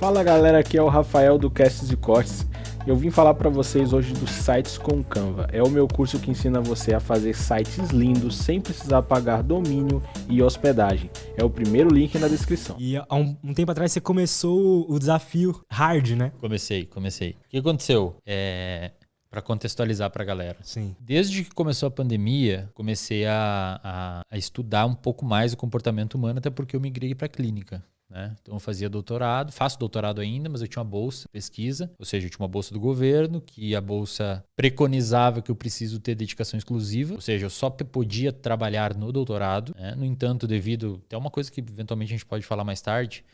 Fala galera, aqui é o Rafael do Casts e Cortes. Eu vim falar para vocês hoje dos sites com Canva. É o meu curso que ensina você a fazer sites lindos sem precisar pagar domínio e hospedagem. É o primeiro link na descrição. E há um tempo atrás você começou o desafio hard, né? Comecei. O que aconteceu? Para contextualizar para a galera. Sim. Desde que começou a pandemia, comecei a estudar um pouco mais o comportamento humano, até porque eu migrei para a clínica. Né? Então eu fazia doutorado, faço doutorado ainda, mas eu tinha uma bolsa de pesquisa, ou seja, eu tinha uma bolsa do governo, que a bolsa preconizava que eu preciso ter dedicação exclusiva, ou seja, eu só podia trabalhar no doutorado. Né? No entanto, devido, até uma coisa que eventualmente a gente pode falar mais tarde,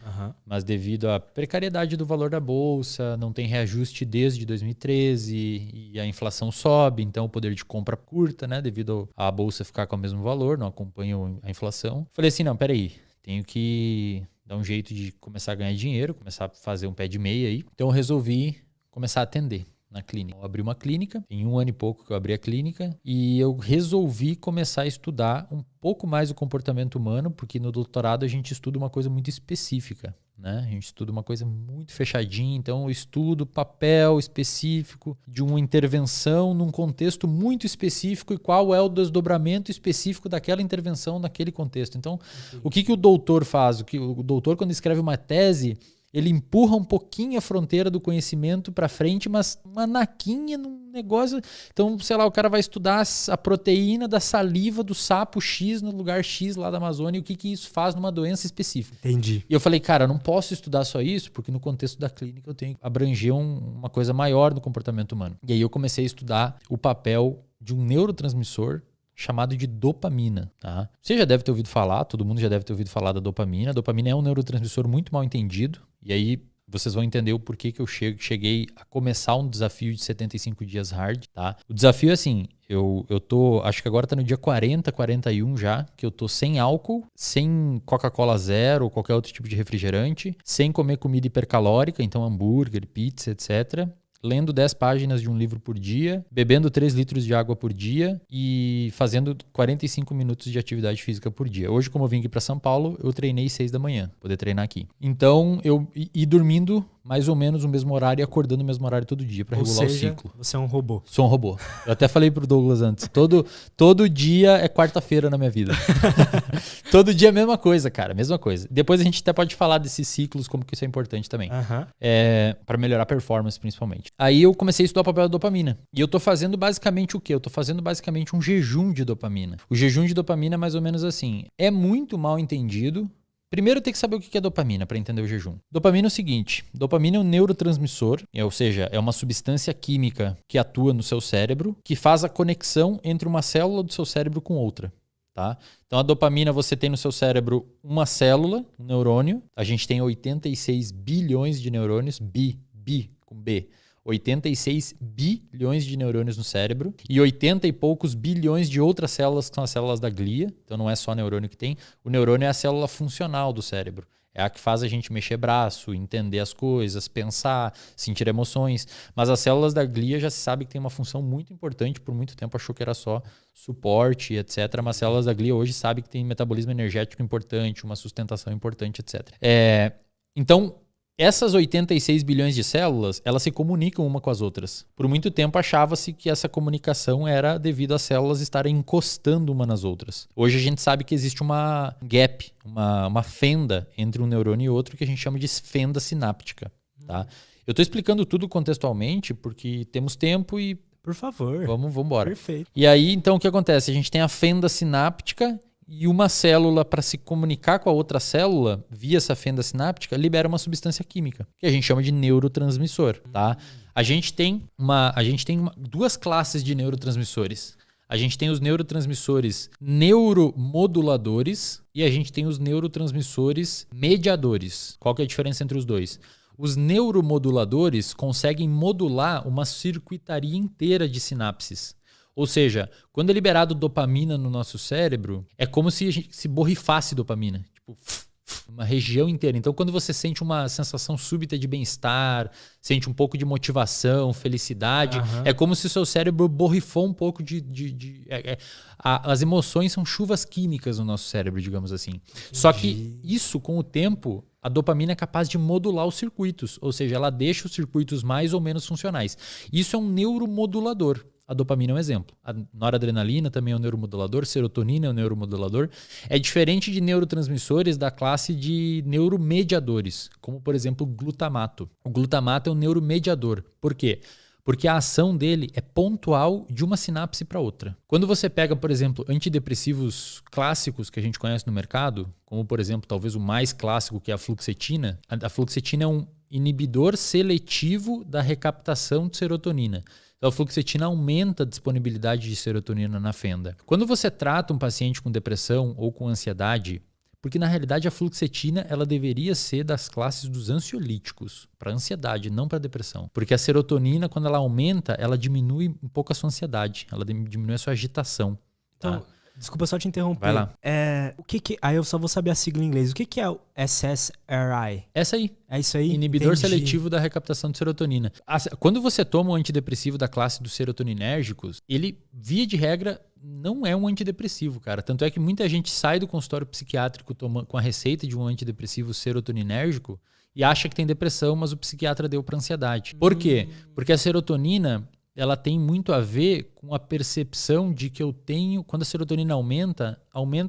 mas devido à precariedade do valor da bolsa, não tem reajuste desde 2013 e a inflação sobe, então o poder de compra curta, né? Devido à bolsa ficar com o mesmo valor, não acompanha a inflação. Falei assim, não, peraí, tenho que dar um jeito de começar a ganhar dinheiro, começar a fazer um pé de meia aí. Então eu resolvi começar a atender na clínica. Eu abri uma clínica, em 1 ano e pouco que eu abri a clínica, e eu resolvi começar a estudar um pouco mais o comportamento humano, porque no doutorado a gente estuda uma coisa muito específica. Né? A gente estuda uma coisa muito fechadinha, então eu estudo papel específico de uma intervenção num contexto muito específico e qual é o desdobramento específico daquela intervenção naquele contexto. Então, o que o doutor faz? O doutor, quando escreve uma tese, ele empurra um pouquinho a fronteira do conhecimento para frente, mas uma naquinha num negócio. Então, sei lá, o cara vai estudar a proteína da saliva do sapo X no lugar X lá da Amazônia e o que isso faz numa doença específica. Entendi. E eu falei, cara, eu não posso estudar só isso, porque no contexto da clínica eu tenho que abranger uma coisa maior no comportamento humano. E aí eu comecei a estudar o papel de um neurotransmissor chamado de dopamina. Tá? Você já deve ter ouvido falar, todo mundo já deve ter ouvido falar da dopamina. A dopamina é um neurotransmissor muito mal entendido. E aí vocês vão entender o porquê que eu cheguei a começar um desafio de 75 dias hard. Tá? O desafio é assim, eu tô, acho que agora tá no dia 40, 41 já, que eu tô sem álcool, sem Coca-Cola zero ou qualquer outro tipo de refrigerante, sem comer comida hipercalórica, então hambúrguer, pizza, etc., lendo 10 páginas de um livro por dia, bebendo 3 litros de água por dia e fazendo 45 minutos de atividade física por dia. Hoje, como eu vim aqui para São Paulo, eu treinei 6 da manhã, poder treinar aqui. Então, e dormindo mais ou menos o mesmo horário e acordando o mesmo horário todo dia para regular o ciclo. Você é um robô. Sou um robô. Eu até falei pro Douglas antes, todo dia é quarta-feira na minha vida. Todo dia é a mesma coisa, cara, mesma coisa. Depois a gente até pode falar desses ciclos, como que isso é importante também. Para melhorar a performance, principalmente. Aí eu comecei a estudar o papel da dopamina. E eu tô fazendo basicamente o quê? Eu tô fazendo basicamente um jejum de dopamina. O jejum de dopamina é mais ou menos assim. É muito mal entendido. Primeiro tem que saber o que é dopamina para entender o jejum. Dopamina é o seguinte, dopamina é um neurotransmissor, ou seja, é uma substância química que atua no seu cérebro, que faz a conexão entre uma célula do seu cérebro com outra. Tá? Então a dopamina você tem no seu cérebro uma célula, um neurônio, a gente tem 86 bilhões de neurônios, com B. 86 bilhões de neurônios no cérebro e 80 e poucos bilhões de outras células que são as células da glia. Então não é só neurônio que tem. O neurônio é a célula funcional do cérebro. É a que faz a gente mexer braço, entender as coisas, pensar, sentir emoções. Mas as células da glia já se sabe que tem uma função muito importante. Por muito tempo achou que era só suporte, etc. Mas as células da glia hoje sabem que tem metabolismo energético importante, uma sustentação importante, etc. Então, essas 86 bilhões de células, elas se comunicam uma com as outras. Por muito tempo achava-se que essa comunicação era devido às células estarem encostando uma nas outras. Hoje a gente sabe que existe uma gap, uma fenda entre um neurônio e outro que a gente chama de fenda sináptica. Tá? Eu estou explicando tudo contextualmente porque temos tempo e... Por favor. Vamos embora. Perfeito. E aí, então, o que acontece? A gente tem a fenda sináptica e uma célula, para se comunicar com a outra célula, via essa fenda sináptica, libera uma substância química, que a gente chama de neurotransmissor. Tá? A gente tem duas classes de neurotransmissores. A gente tem os neurotransmissores neuromoduladores e a gente tem os neurotransmissores mediadores. Qual que é a diferença entre os dois? Os neuromoduladores conseguem modular uma circuitaria inteira de sinapses. Ou seja, quando é liberado dopamina no nosso cérebro, é como se a gente se borrifasse dopamina. Tipo, uma região inteira. Então, quando você sente uma sensação súbita de bem-estar, sente um pouco de motivação, felicidade, é como se o seu cérebro borrifou um pouco as emoções são chuvas químicas no nosso cérebro, digamos assim. Só que isso, com o tempo, a dopamina é capaz de modular os circuitos, ou seja, ela deixa os circuitos mais ou menos funcionais. Isso é um neuromodulador. A dopamina é um exemplo. A noradrenalina também é um neuromodulador, serotonina é um neuromodulador. É diferente de neurotransmissores da classe de neuromediadores, como, por exemplo, o glutamato. O glutamato é um neuromediador. Por quê? Porque a ação dele é pontual de uma sinapse para outra. Quando você pega, por exemplo, antidepressivos clássicos que a gente conhece no mercado, como, por exemplo, talvez o mais clássico, que é a fluoxetina. A fluoxetina é um inibidor seletivo da recaptação de serotonina. Então, a fluoxetina aumenta a disponibilidade de serotonina na fenda. Quando você trata um paciente com depressão ou com ansiedade, porque na realidade a fluoxetina ela deveria ser das classes dos ansiolíticos, para ansiedade, não para depressão. Porque a serotonina, quando ela aumenta, ela diminui um pouco a sua ansiedade, ela diminui a sua agitação. Então, desculpa só te interromper. Vai lá. Aí eu só vou saber a sigla em inglês. O que é o SSRI? Essa aí. É isso aí? Inibidor Entendi. seletivo da recaptação de serotonina. Quando você toma um antidepressivo da classe dos serotoninérgicos, ele, via de regra, não é um antidepressivo, cara. Tanto é que muita gente sai do consultório psiquiátrico com a receita de um antidepressivo serotoninérgico e acha que tem depressão, mas o psiquiatra deu para ansiedade. Por quê? Porque a serotonina, ela tem muito a ver com a percepção de que eu tenho... Quando a serotonina aumenta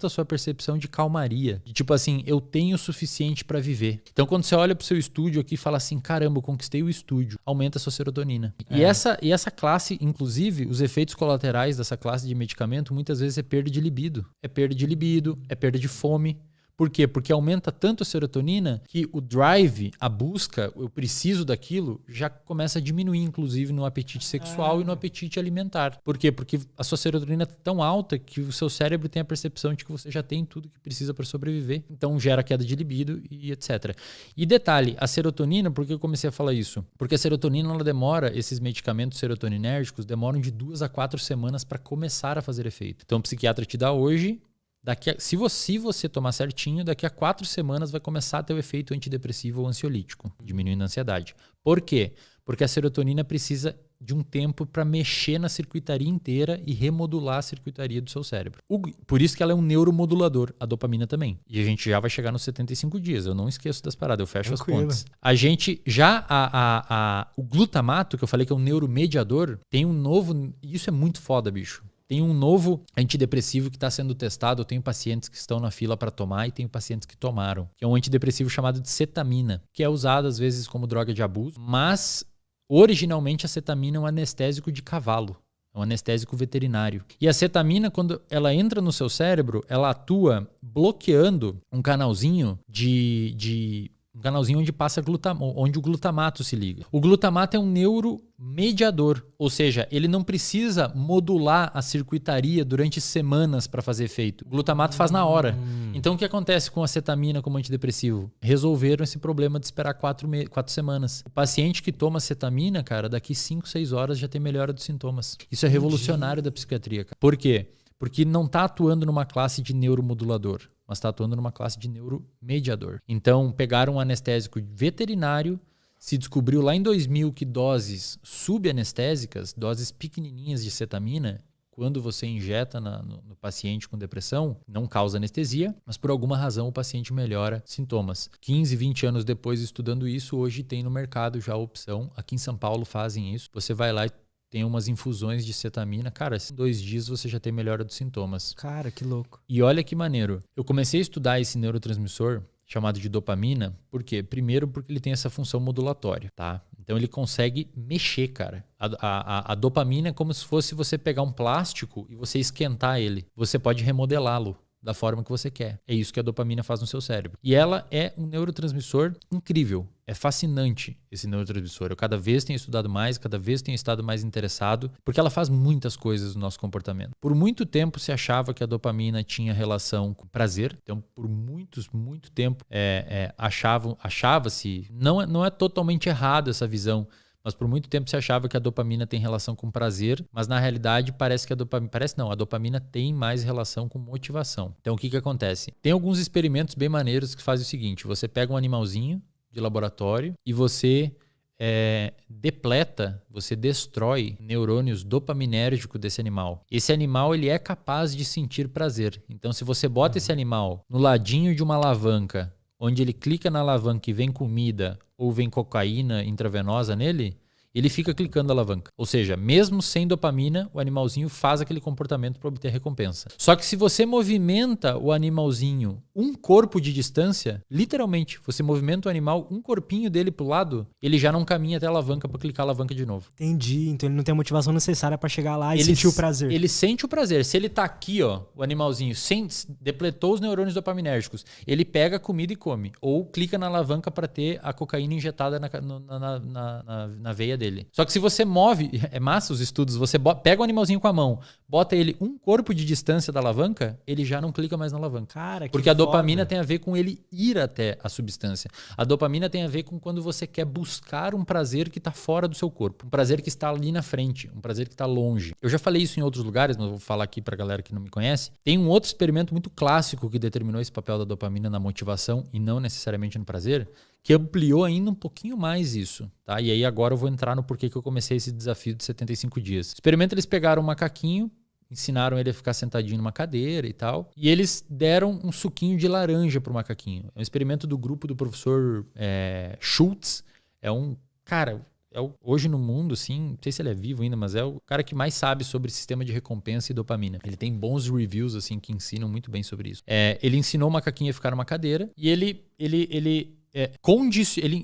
a sua percepção de calmaria. De tipo assim, eu tenho o suficiente para viver. Então, quando você olha pro seu estúdio aqui e fala assim, caramba, eu conquistei o estúdio, aumenta a sua serotonina. E essa classe, inclusive, os efeitos colaterais dessa classe de medicamento, muitas vezes é perda de libido. É perda de libido, é perda de fome. Por quê? Porque aumenta tanto a serotonina que o drive, a busca, eu preciso daquilo, já começa a diminuir, inclusive, no apetite sexual e no apetite alimentar. Por quê? Porque a sua serotonina é tão alta que o seu cérebro tem a percepção de que você já tem tudo que precisa para sobreviver. Então gera queda de libido e etc. E detalhe, a serotonina, por que eu comecei a falar isso? Porque a serotonina, ela demora, esses medicamentos serotoninérgicos demoram de 2 a 4 semanas para começar a fazer efeito. Então o psiquiatra te dá hoje... Se você tomar certinho, daqui a 4 semanas vai começar a ter o efeito antidepressivo ou ansiolítico, diminuindo a ansiedade. Por quê? Porque a serotonina precisa de um tempo para mexer na circuitaria inteira e remodular a circuitaria do seu cérebro. Por isso que ela é um neuromodulador, a dopamina também. E a gente já vai chegar nos 75 dias, eu não esqueço das paradas, eu fecho as contas. A gente o glutamato, que eu falei que é um neuromediador, tem um novo... Isso é muito foda, bicho. Tem um novo antidepressivo que está sendo testado. Eu tenho pacientes que estão na fila para tomar e tenho pacientes que tomaram. Que é um antidepressivo chamado de cetamina, que é usado às vezes como droga de abuso, mas originalmente a cetamina é um anestésico de cavalo. É um anestésico veterinário. E a cetamina, quando ela entra no seu cérebro, ela atua bloqueando um canalzinho um canalzinho onde o glutamato se liga. O glutamato é um neuromediador, ou seja, ele não precisa modular a circuitaria durante semanas para fazer efeito. O glutamato faz na hora. Então o que acontece com a cetamina como antidepressivo? Resolveram esse problema de esperar 4 semanas. O paciente que toma cetamina, cara, daqui 5, 6 horas já tem melhora dos sintomas. Isso é revolucionário da psiquiatria, cara. Por quê? Porque não está atuando numa classe de neuromodulador, mas está atuando numa classe de neuromediador. Então, pegaram um anestésico veterinário, se descobriu lá em 2000 que doses subanestésicas, doses pequenininhas de cetamina, quando você injeta no paciente com depressão, não causa anestesia, mas por alguma razão o paciente melhora sintomas. 15, 20 anos depois estudando isso, hoje tem no mercado já a opção. Aqui em São Paulo fazem isso. Você vai lá e tem umas infusões de cetamina. Cara, em 2 dias você já tem melhora dos sintomas. Cara, que louco. E olha que maneiro. Eu comecei a estudar esse neurotransmissor chamado de dopamina. Por quê? Primeiro porque ele tem essa função modulatória, tá? Então ele consegue mexer, cara. A dopamina é como se fosse você pegar um plástico e você esquentar ele. Você pode remodelá-lo da forma que você quer. É isso que a dopamina faz no seu cérebro. E ela é um neurotransmissor incrível. É fascinante esse neurotransmissor. Eu cada vez tenho estudado mais, cada vez tenho estado mais interessado, porque ela faz muitas coisas no nosso comportamento. Por muito tempo se achava que a dopamina tinha relação com prazer. Então, por muito tempo achava-se... Não é totalmente errado essa visão, Mas por muito tempo se achava que a dopamina tem relação com prazer, mas na realidade parece que a dopamina tem mais relação com motivação. Então o que acontece? Tem alguns experimentos bem maneiros que fazem o seguinte: você pega um animalzinho de laboratório e você depleta, você destrói neurônios dopaminérgicos desse animal. Esse animal ele é capaz de sentir prazer. Então se você bota esse animal no ladinho de uma alavanca, onde ele clica na alavanca e vem comida ou vem cocaína intravenosa nele, ele fica clicando a alavanca. Ou seja, mesmo sem dopamina, o animalzinho faz aquele comportamento para obter recompensa. Só que se você movimenta o animalzinho um corpo de distância, literalmente, você movimenta o animal um corpinho dele pro lado, ele já não caminha até a alavanca para clicar a alavanca de novo. Entendi. Então ele não tem a motivação necessária para chegar lá e sentir o prazer. Ele sente o prazer. Se ele tá aqui, ó, o animalzinho, depletou os neurônios dopaminérgicos, ele pega a comida e come. Ou clica na alavanca para ter a cocaína injetada na veia dele. Só que se você move, é massa os estudos, você pega o animalzinho com a mão, bota ele um corpo de distância da alavanca, ele já não clica mais na alavanca. Cara, porque a dopamina tem a ver com ele ir até a substância. A dopamina tem a ver com quando você quer buscar um prazer que está fora do seu corpo. Um prazer que está ali na frente, um prazer que está longe. Eu já falei isso em outros lugares, mas vou falar aqui para a galera que não me conhece. Tem um outro experimento muito clássico que determinou esse papel da dopamina na motivação e não necessariamente no prazer, que ampliou ainda um pouquinho mais isso, tá? E aí agora eu vou entrar no porquê que eu comecei esse desafio de 75 dias. Experimento, eles pegaram um macaquinho, ensinaram ele a ficar sentadinho numa cadeira e tal, e eles deram um suquinho de laranja pro macaquinho. É um experimento do grupo do professor Schultz. É um cara... hoje no mundo, assim, não sei se ele é vivo ainda, mas é o cara que mais sabe sobre sistema de recompensa e dopamina. Ele tem bons reviews, assim, que ensinam muito bem sobre isso. Ele ensinou o macaquinho a ficar numa cadeira e ele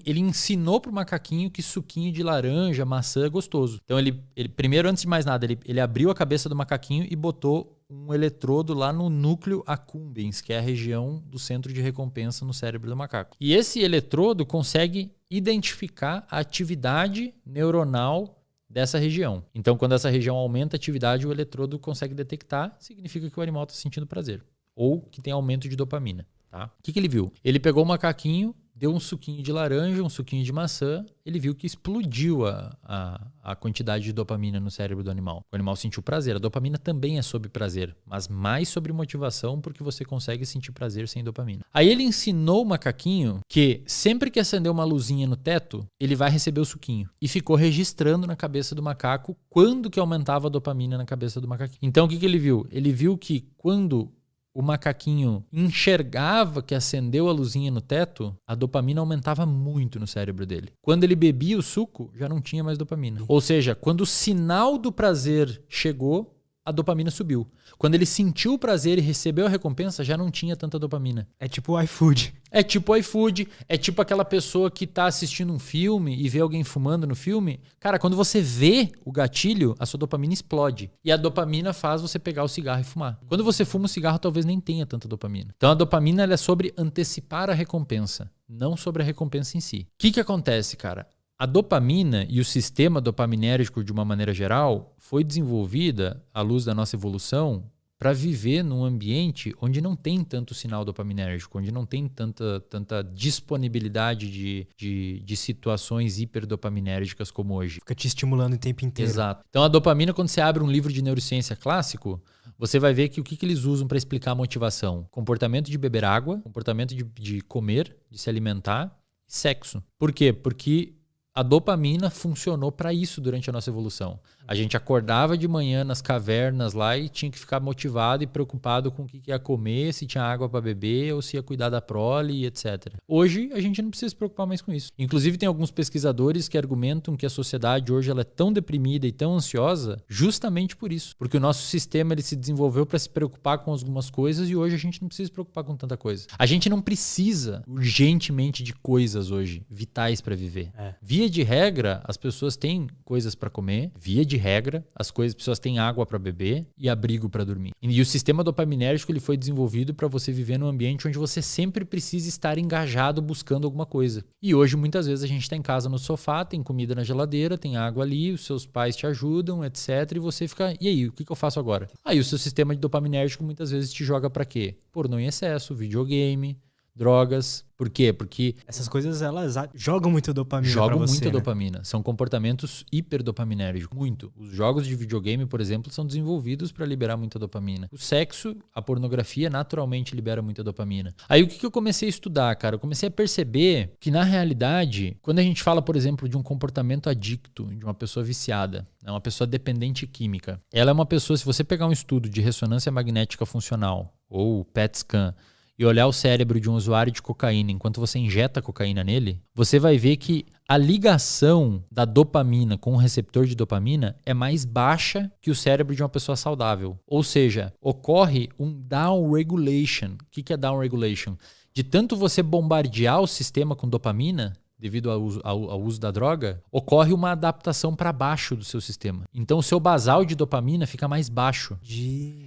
ensinou pro macaquinho que suquinho de laranja, maçã é gostoso. Então ele primeiro, antes de mais nada, ele abriu a cabeça do macaquinho e botou um eletrodo lá no núcleo accumbens, que é a região do centro de recompensa no cérebro do macaco. E esse eletrodo consegue identificar a atividade neuronal dessa região. Então, quando essa região aumenta a atividade, o eletrodo consegue detectar, significa que o animal está sentindo prazer. Ou que tem aumento de dopamina. Tá? O que ele viu? Ele pegou o macaquinho, deu um suquinho de laranja, um suquinho de maçã, ele viu que explodiu a quantidade de dopamina no cérebro do animal. O animal sentiu prazer. A dopamina também é sobre prazer, mas mais sobre motivação, porque você consegue sentir prazer sem dopamina. Aí ele ensinou o macaquinho que sempre que acender uma luzinha no teto, ele vai receber o suquinho. E ficou registrando na cabeça do macaco quando que aumentava a dopamina na cabeça do macaquinho. Então o que ele viu? Ele viu que quando o macaquinho enxergava que acendeu a luzinha no teto, a dopamina aumentava muito no cérebro dele. Quando ele bebia o suco, já não tinha mais dopamina. Ou seja, quando o sinal do prazer chegou, a dopamina subiu. Quando ele sentiu o prazer e recebeu a recompensa, já não tinha tanta dopamina. É tipo o iFood. É tipo o iFood. É tipo aquela pessoa que tá assistindo um filme e vê alguém fumando no filme. Cara, quando você vê o gatilho, a sua dopamina explode. E a dopamina faz você pegar o cigarro e fumar. Quando você fuma o cigarro, talvez nem tenha tanta dopamina. Então a dopamina ela é sobre antecipar a recompensa, não sobre a recompensa em si. O que acontece, cara? A dopamina e o sistema dopaminérgico, de uma maneira geral, foi desenvolvida à luz da nossa evolução para viver num ambiente onde não tem tanto sinal dopaminérgico, onde não tem tanta disponibilidade de situações hiperdopaminérgicas como hoje. Fica te estimulando o tempo inteiro. Exato. Então a dopamina, quando você abre um livro de neurociência clássico, você vai ver que o que eles usam para explicar a motivação? Comportamento de beber água, comportamento de comer, de se alimentar e sexo. Por quê? Porque a dopamina funcionou para isso durante a nossa evolução. A gente acordava de manhã nas cavernas lá e tinha que ficar motivado e preocupado com o que ia comer, se tinha água para beber ou se ia cuidar da prole, etc. Hoje, a gente não precisa se preocupar mais com isso. Inclusive, tem alguns pesquisadores que argumentam que a sociedade hoje ela é tão deprimida e tão ansiosa justamente por isso. Porque o nosso sistema ele se desenvolveu para se preocupar com algumas coisas e hoje a gente não precisa se preocupar com tanta coisa. A gente não precisa urgentemente de coisas hoje vitais para viver. Via de regra, as pessoas têm coisas para comer. Via de regra, as pessoas têm água para beber e abrigo para dormir. E o sistema dopaminérgico ele foi desenvolvido para você viver num ambiente onde você sempre precisa estar engajado buscando alguma coisa. E hoje, muitas vezes, a gente está em casa no sofá, tem comida na geladeira, tem água ali, os seus pais te ajudam, etc. E você fica, e aí, o que eu faço agora? Aí o seu sistema de dopaminérgico muitas vezes te joga para quê? Pornô em excesso, videogame, drogas. Por quê? Porque essas coisas, elas jogam muito dopamina jogam pra você, muita né? dopamina. São comportamentos hiperdopaminérgicos. Muito. Os jogos de videogame, por exemplo, são desenvolvidos para liberar muita dopamina. O sexo, a pornografia, naturalmente libera muita dopamina. Aí o que eu comecei a estudar, cara? Eu comecei a perceber que, na realidade, quando a gente fala, por exemplo, de um comportamento adicto, de uma pessoa viciada, uma pessoa dependente química, ela é uma pessoa, se você pegar um estudo de ressonância magnética funcional ou PET scan, e olhar o cérebro de um usuário de cocaína enquanto você injeta cocaína nele, você vai ver que a ligação da dopamina com o receptor de dopamina é mais baixa que o cérebro de uma pessoa saudável. Ou seja, ocorre um downregulation. O que é downregulation? De tanto você bombardear o sistema com dopamina, devido ao uso da droga, ocorre uma adaptação para baixo do seu sistema. Então o seu basal de dopamina fica mais baixo.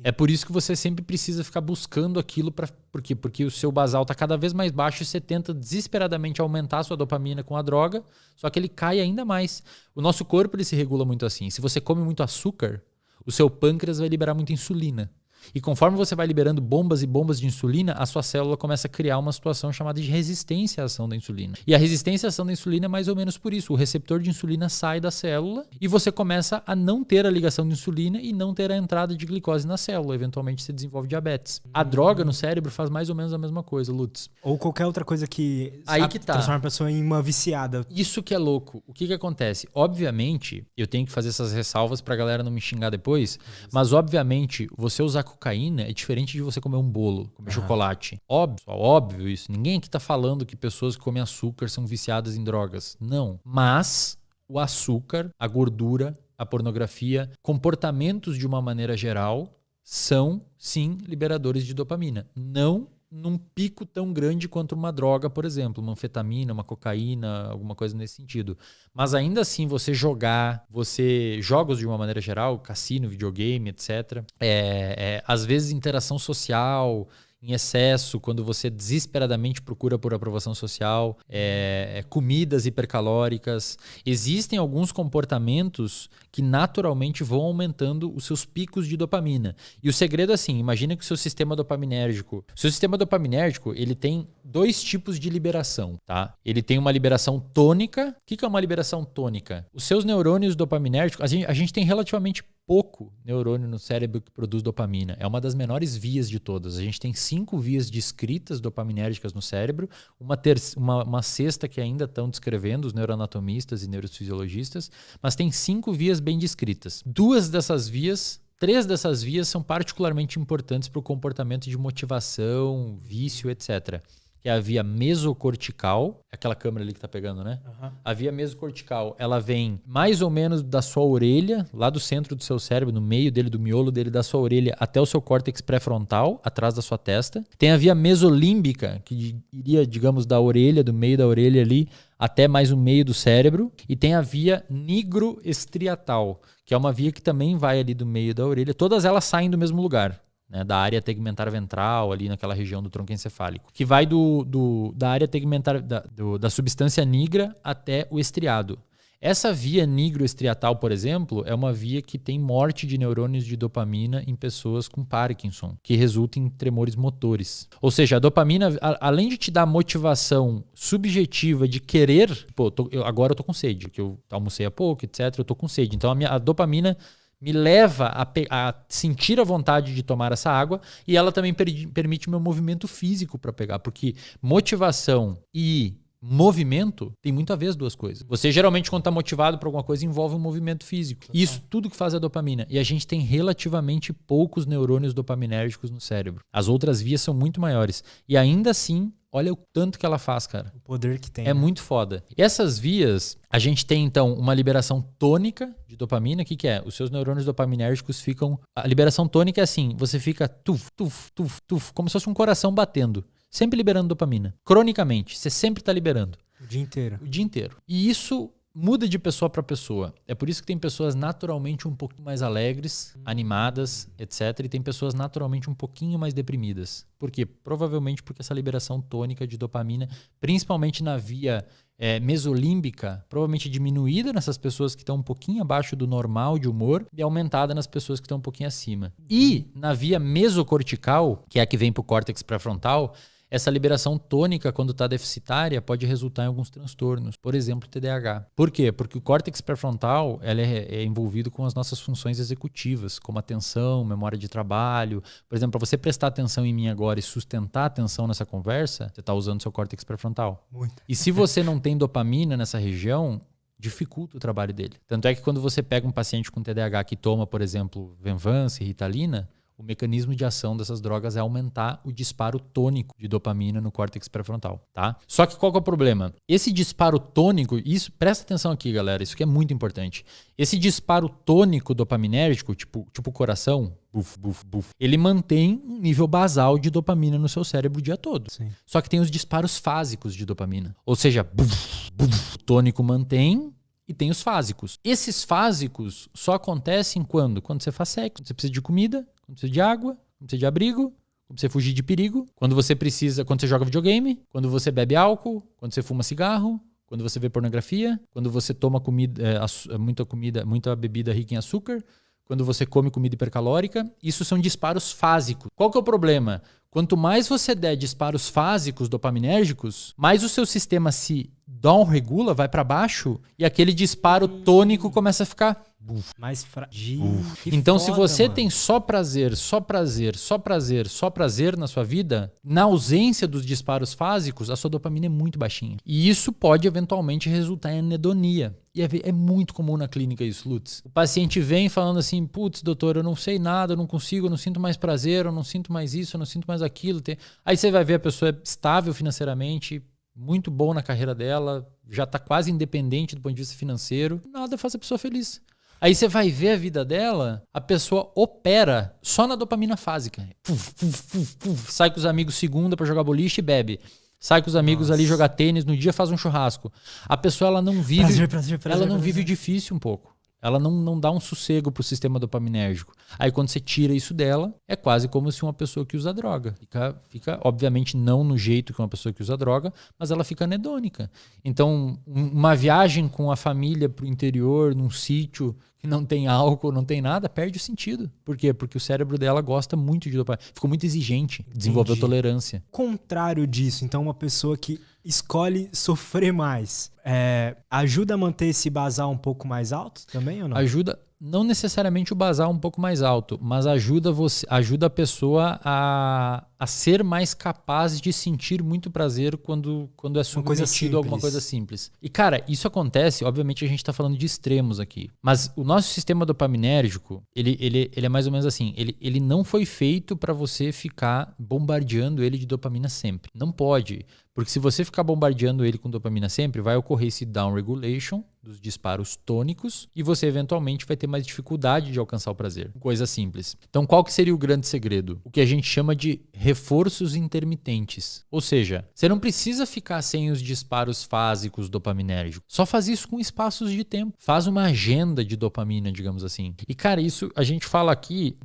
É por isso que você sempre precisa ficar buscando aquilo. Por quê? Porque o seu basal está cada vez mais baixo e você tenta desesperadamente aumentar a sua dopamina com a droga, só que ele cai ainda mais. O nosso corpo ele se regula muito assim. Se você come muito açúcar, o seu pâncreas vai liberar muita insulina. E conforme você vai liberando bombas e bombas de insulina, a sua célula começa a criar uma situação chamada de resistência à ação da insulina. E a resistência à ação da insulina é mais ou menos por isso. O receptor de insulina sai da célula e você começa a não ter a ligação de insulina e não ter a entrada de glicose na célula. Eventualmente você desenvolve diabetes. A droga no cérebro faz mais ou menos a mesma coisa, Lutz. Ou qualquer outra coisa que tá. Transforma a pessoa em uma viciada. Isso que é louco. O que acontece? Obviamente, eu tenho que fazer essas ressalvas pra galera não me xingar depois, mas obviamente você usar cocaína é diferente de você comer um bolo, comer chocolate. Óbvio isso. Ninguém aqui tá falando que pessoas que comem açúcar são viciadas em drogas. Não. Mas o açúcar, a gordura, a pornografia, comportamentos de uma maneira geral são, sim, liberadores de dopamina. Não num pico tão grande quanto uma droga, por exemplo, uma anfetamina, uma cocaína, alguma coisa nesse sentido. Mas ainda assim, jogos de uma maneira geral, cassino, videogame, etc. Às vezes interação social em excesso, quando você desesperadamente procura por aprovação social, comidas hipercalóricas. Existem alguns comportamentos que naturalmente vão aumentando os seus picos de dopamina. E o segredo é assim, imagina que o seu sistema dopaminérgico, ele tem dois tipos de liberação, tá? Ele tem uma liberação tônica. O que é uma liberação tônica? Os seus neurônios dopaminérgicos, a gente tem relativamente pouco neurônio no cérebro que produz dopamina. É uma das menores vias de todas. A gente tem 5 vias descritas dopaminérgicas no cérebro, uma sexta que ainda estão descrevendo os neuroanatomistas e neurofisiologistas, mas tem 5 vias bem descritas. 3 dessas vias são particularmente importantes para o comportamento de motivação, vício, etc. Que é a via mesocortical, aquela câmera ali que tá pegando, né? Uhum. A via mesocortical, ela vem mais ou menos da sua orelha, lá do centro do seu cérebro, no meio dele, do miolo dele, da sua orelha, até o seu córtex pré-frontal, atrás da sua testa. Tem a via mesolímbica, que iria, digamos, da orelha, do meio da orelha ali, até mais o meio do cérebro. E tem a via nigroestriatal, que é uma via que também vai ali do meio da orelha. Todas elas saem do mesmo lugar, né, da área tegmentar ventral, ali naquela região do tronco encefálico, que vai da área tegmentar, da substância nigra até o estriado. Essa via nigroestriatal, por exemplo, é uma via que tem morte de neurônios de dopamina em pessoas com Parkinson, que resulta em tremores motores. Ou seja, a dopamina, além de te dar motivação subjetiva de querer, agora eu tô com sede, que eu almocei há pouco, etc, eu tô com sede. Então a dopamina me leva a sentir a vontade de tomar essa água e ela também permite meu movimento físico para pegar, porque motivação e movimento tem muito a ver as duas coisas. Você geralmente, quando está motivado por alguma coisa, envolve um movimento físico. Isso tudo que faz a dopamina. E a gente tem relativamente poucos neurônios dopaminérgicos no cérebro. As outras vias são muito maiores. E ainda assim, olha o tanto que ela faz, cara. O poder que tem. É muito foda. E essas vias, a gente tem então uma liberação tônica de dopamina. O que é? Os seus neurônios dopaminérgicos ficam... A liberação tônica é assim, você fica tuf, tuf, tuf, tuf, como se fosse um coração batendo. Sempre liberando dopamina. Cronicamente. Você sempre está liberando. O dia inteiro. O dia inteiro. E isso muda de pessoa para pessoa. É por isso que tem pessoas naturalmente um pouquinho mais alegres, animadas, etc. E tem pessoas naturalmente um pouquinho mais deprimidas. Por quê? Provavelmente porque essa liberação tônica de dopamina, principalmente na via mesolímbica, provavelmente diminuída nessas pessoas que estão um pouquinho abaixo do normal de humor e aumentada nas pessoas que estão um pouquinho acima. E na via mesocortical, que é a que vem para o córtex pré-frontal, essa liberação tônica, quando está deficitária, pode resultar em alguns transtornos. Por exemplo, TDAH. Por quê? Porque o córtex pré-frontal ela é envolvido com as nossas funções executivas, como atenção, memória de trabalho. Por exemplo, para você prestar atenção em mim agora e sustentar a atenção nessa conversa, você está usando seu córtex pré-frontal. Muito. E se você não tem dopamina nessa região, dificulta o trabalho dele. Tanto é que quando você pega um paciente com TDAH que toma, por exemplo, Venvanse, Ritalina, o mecanismo de ação dessas drogas é aumentar o disparo tônico de dopamina no córtex pré-frontal, tá? Só que qual que é o problema? Esse disparo tônico, isso, presta atenção aqui, galera, isso que é muito importante. Esse disparo tônico dopaminérgico, tipo coração, buf, buf, buf, ele mantém um nível basal de dopamina no seu cérebro o dia todo. Sim. Só que tem os disparos fásicos de dopamina. Ou seja, buf, buf, o tônico mantém e tem os fásicos. Esses fásicos só acontecem quando? Quando você faz sexo, quando você precisa de comida, quando você precisa de água, quando você precisa de abrigo, quando você fugir de perigo, quando você joga videogame, quando você bebe álcool, quando você fuma cigarro, quando você vê pornografia, quando você toma muita bebida rica em açúcar, quando você come comida hipercalórica. Isso são disparos fásicos. Qual que é o problema? Quanto mais você der disparos fásicos dopaminérgicos, mais o seu sistema se down-regula, vai para baixo, e aquele disparo tônico começa a ficar mais frágil. Então, se você tem só prazer na sua vida, na ausência dos disparos fásicos, a sua dopamina é muito baixinha. E isso pode eventualmente resultar em anedonia. E é muito comum na clínica isso, Lutz. O paciente vem falando assim, putz, doutor, eu não sei nada, eu não consigo, eu não sinto mais prazer, eu não sinto mais isso, eu não sinto mais aquilo. Aí você vai ver a pessoa é estável financeiramente, muito bom na carreira dela, já está quase independente do ponto de vista financeiro. Nada faz a pessoa feliz. Aí você vai ver a vida dela, a pessoa opera só na dopamina fásica. Sai com os amigos segunda para jogar boliche e bebe. Sai com os amigos ali jogar tênis, no dia faz um churrasco. A pessoa ela não vive, prazer, ela não vive o difícil um pouco. Ela não dá um sossego pro sistema dopaminérgico. Aí quando você tira isso dela, é quase como se uma pessoa que usa droga. Fica, obviamente, não no jeito que uma pessoa que usa droga, mas ela fica anedônica. Então, uma viagem com a família pro interior, num sítio que não tem álcool, não tem nada, perde o sentido. Por quê? Porque o cérebro dela gosta muito de dopamina. Ficou muito exigente, desenvolveu tolerância. Contrário disso, então uma pessoa que escolhe sofrer mais, ajuda a manter esse basal um pouco mais alto também ou não? Ajuda, não necessariamente o basal um pouco mais alto, mas ajuda a pessoa a ser mais capaz de sentir muito prazer quando é submetido a alguma coisa simples. E cara, isso acontece, obviamente a gente está falando de extremos aqui, mas o nosso sistema dopaminérgico, ele é mais ou menos assim, ele não foi feito para você ficar bombardeando ele de dopamina sempre. Não pode. Porque se você ficar bombardeando ele com dopamina sempre, vai ocorrer esse down-regulation dos disparos tônicos e você eventualmente vai ter mais dificuldade de alcançar o prazer. Coisa simples. Então qual que seria o grande segredo? O que a gente chama de reforços intermitentes. Ou seja, você não precisa ficar sem os disparos fásicos dopaminérgicos. Só faz isso com espaços de tempo. Faz uma agenda de dopamina, digamos assim. E cara, isso a gente fala aqui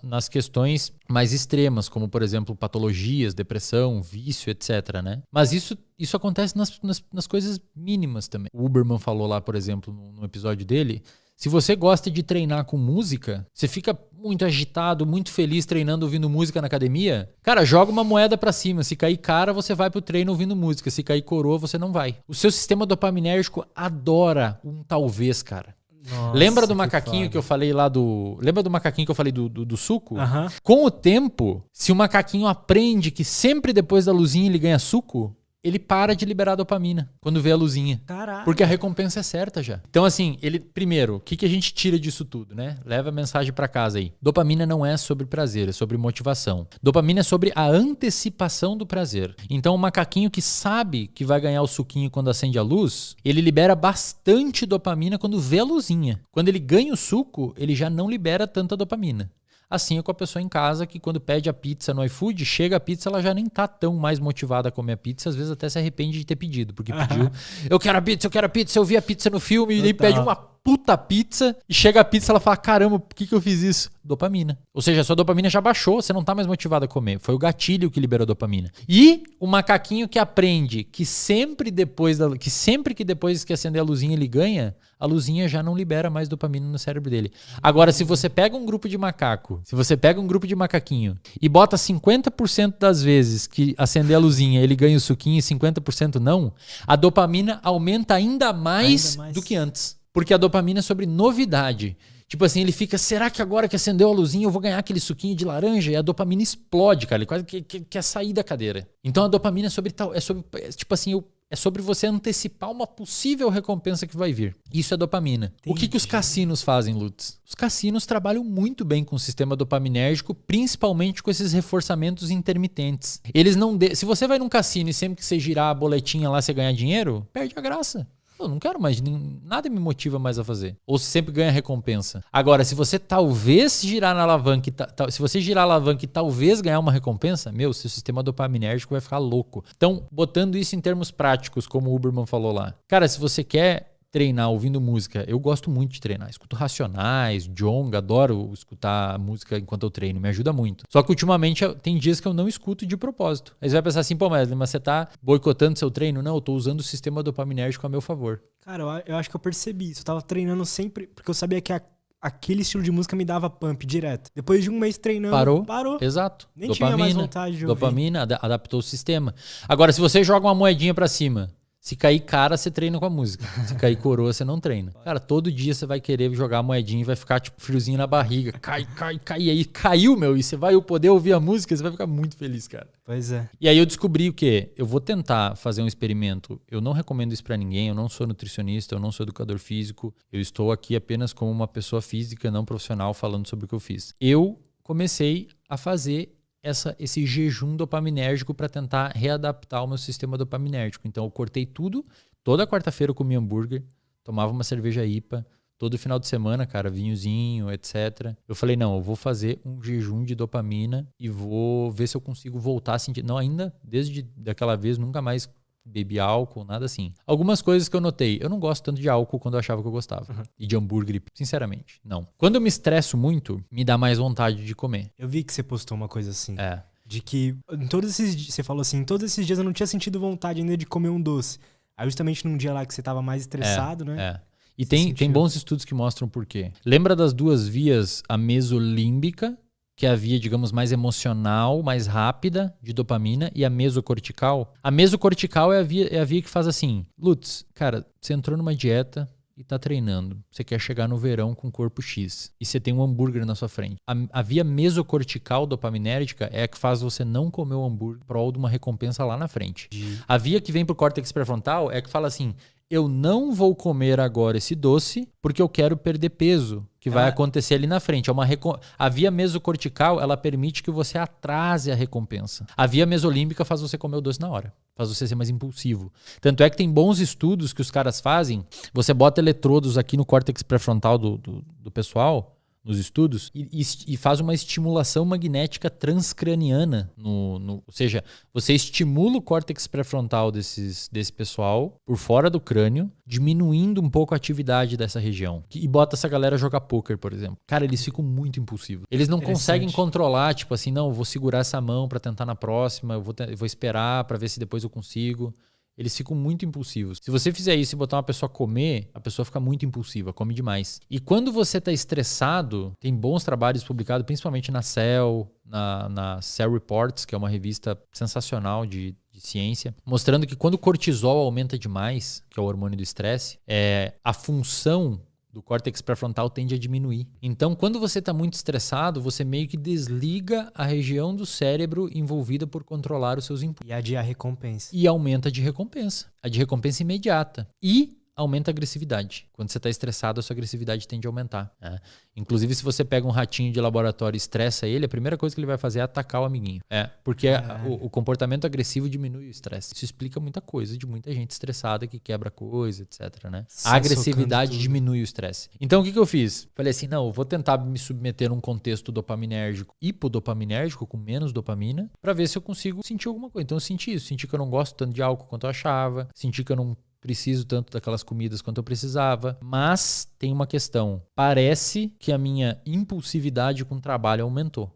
nas questões mais extremas, como por exemplo patologias, depressão, vício, etc, né? Mas isso acontece nas coisas mínimas também. O Huberman falou lá, por exemplo, no episódio dele, se você gosta de treinar com música, você fica muito agitado, muito feliz treinando ouvindo música na academia, cara, joga uma moeda pra cima. Se cair cara, você vai pro treino ouvindo música. Se cair coroa, você não vai. O seu sistema dopaminérgico adora um talvez, cara. Nossa, lembra do macaquinho que eu falei lá Lembra do macaquinho que eu falei do suco? Uhum. Com o tempo, se o macaquinho aprende que sempre depois da luzinha ele ganha suco, ele para de liberar dopamina quando vê a luzinha. Caralho. Porque a recompensa é certa já. Então, assim, primeiro, o que a gente tira disso tudo, né? Leva a mensagem pra casa aí. Dopamina não é sobre prazer, é sobre motivação. Dopamina é sobre a antecipação do prazer. Então, o macaquinho que sabe que vai ganhar o suquinho quando acende a luz, ele libera bastante dopamina quando vê a luzinha. Quando ele ganha o suco, ele já não libera tanta dopamina. Assim é com a pessoa em casa que quando pede a pizza no iFood, chega a pizza, ela já nem tá tão mais motivada a comer a pizza, às vezes até se arrepende de ter pedido, porque pediu, eu quero a pizza, eu vi a pizza no filme e aí pede uma puta pizza e chega a pizza e ela fala, caramba, por que eu fiz isso? Dopamina. Ou seja, a sua dopamina já baixou, você não tá mais motivado a comer. Foi o gatilho que liberou a dopamina. E o macaquinho que aprende que sempre que depois que acender a luzinha ele ganha, a luzinha já não libera mais dopamina no cérebro dele. Agora, se você pega um grupo de macaquinho e bota 50% das vezes que acender a luzinha ele ganha o suquinho e 50% não, a dopamina aumenta ainda mais do que antes. Porque a dopamina é sobre novidade. Tipo assim, ele fica, será que agora que acendeu a luzinha eu vou ganhar aquele suquinho de laranja? E a dopamina explode, cara. Ele quase quer sair da cadeira. Então a dopamina é sobre tal, é sobre você antecipar uma possível recompensa que vai vir. Isso é dopamina. Entendi. O que os cassinos fazem, Lutz? Os cassinos trabalham muito bem com o sistema dopaminérgico, principalmente com esses reforçamentos intermitentes. Se você vai num cassino e sempre que você girar a boletinha lá você ganhar dinheiro, perde a graça. Eu não quero mais, nada me motiva mais a fazer. Ou você sempre ganha recompensa. Agora, se você talvez girar na alavanca, se você girar a alavanca e talvez ganhar uma recompensa, seu sistema dopaminérgico vai ficar louco. Então, botando isso em termos práticos, como o Huberman falou lá. Cara, se você quer treinar ouvindo música, eu gosto muito de treinar. Escuto Racionais, Djonga, adoro escutar música enquanto eu treino, me ajuda muito. Só que ultimamente tem dias que eu não escuto de propósito. Aí você vai pensar assim, pô, mas você tá boicotando seu treino? Não, eu tô usando o sistema dopaminérgico a meu favor. Cara, eu acho que eu percebi isso. Eu tava treinando sempre, porque eu sabia que aquele estilo de música me dava pump direto. Depois de um mês treinando, parou. Exato. Nem tinha mais vontade de ouvir. Dopamina adaptou o sistema. Agora, se você joga uma moedinha pra cima, se cair cara, você treina com a música. Se cair coroa, você não treina. Cara, todo dia você vai querer jogar a moedinha e vai ficar tipo friozinho na barriga. Cai. E aí caiu, e você vai poder ouvir a música, você vai ficar muito feliz, cara. Pois é. E aí eu descobri o quê? Eu vou tentar fazer um experimento. Eu não recomendo isso pra ninguém. Eu não sou nutricionista, eu não sou educador físico. Eu estou aqui apenas como uma pessoa física, não profissional, falando sobre o que eu fiz. Eu comecei a fazer esse jejum dopaminérgico para tentar readaptar o meu sistema dopaminérgico. Então eu cortei tudo. Toda quarta-feira eu comia hambúrguer, tomava uma cerveja IPA. Todo final de semana, cara, vinhozinho, etc. Eu falei, não, eu vou fazer um jejum de dopamina e vou ver se eu consigo voltar a sentir. Não, ainda, desde daquela vez, nunca mais bebi álcool, nada assim. Algumas coisas que eu notei. Eu não gosto tanto de álcool quando eu achava que eu gostava. Uhum. E de hambúrguer, sinceramente, não. Quando eu me estresso muito, me dá mais vontade de comer. Eu vi que você postou uma coisa assim. De que em todos esses dias, você falou assim, em todos esses dias eu não tinha sentido vontade ainda de comer um doce. Aí justamente num dia lá que você tava mais estressado, né? E tem bons estudos que mostram por quê. Lembra das duas vias, a mesolímbica, que é a via, digamos, mais emocional, mais rápida de dopamina, e a mesocortical? A mesocortical é a via que faz assim, Lutz, cara, você entrou numa dieta e tá treinando. Você quer chegar no verão com corpo X e você tem um hambúrguer na sua frente. A via mesocortical dopaminérgica é a que faz você não comer o hambúrguer em prol de uma recompensa lá na frente. A via que vem pro córtex pré-frontal é a que fala assim, eu não vou comer agora esse doce porque eu quero perder peso, que vai acontecer ali na frente. A via mesocortical, ela permite que você atrase a recompensa. A via mesolímbica faz você comer o doce na hora, faz você ser mais impulsivo. Tanto é que tem bons estudos que os caras fazem, você bota eletrodos aqui no córtex pré-frontal do pessoal, nos estudos, e faz uma estimulação magnética transcraniana. Ou seja, você estimula o córtex pré-frontal desse pessoal por fora do crânio, diminuindo um pouco a atividade dessa região. E bota essa galera jogar poker, por exemplo. Cara, eles ficam muito impulsivos. Eles não conseguem controlar, tipo assim, não, eu vou segurar essa mão pra tentar na próxima, eu vou esperar pra ver se depois eu consigo. Eles ficam muito impulsivos. Se você fizer isso e botar uma pessoa comer, a pessoa fica muito impulsiva, come demais. E quando você está estressado, tem bons trabalhos publicados, principalmente na Cell, na Cell Reports, que é uma revista sensacional de ciência, mostrando que quando o cortisol aumenta demais, que é o hormônio do estresse, a função do córtex pré-frontal tende a diminuir. Então, quando você está muito estressado, você meio que desliga a região do cérebro envolvida por controlar os seus impulsos. E adia a recompensa. E aumenta a de recompensa. A de recompensa imediata. E aumenta a agressividade. Quando você está estressado, a sua agressividade tende a aumentar. Inclusive, se você pega um ratinho de laboratório e estressa ele, a primeira coisa que ele vai fazer é atacar o amiguinho. Porque o comportamento agressivo diminui o estresse. Isso explica muita coisa de muita gente estressada que quebra coisa, etc. Né? A agressividade diminui o estresse. Então, o que eu fiz? Falei assim, não, eu vou tentar me submeter num contexto dopaminérgico, hipodopaminérgico, com menos dopamina, para ver se eu consigo sentir alguma coisa. Então, eu senti isso. Senti que eu não gosto tanto de álcool quanto eu achava. Senti que eu não preciso tanto daquelas comidas quanto eu precisava. Mas tem uma questão. Parece que a minha impulsividade com o trabalho aumentou.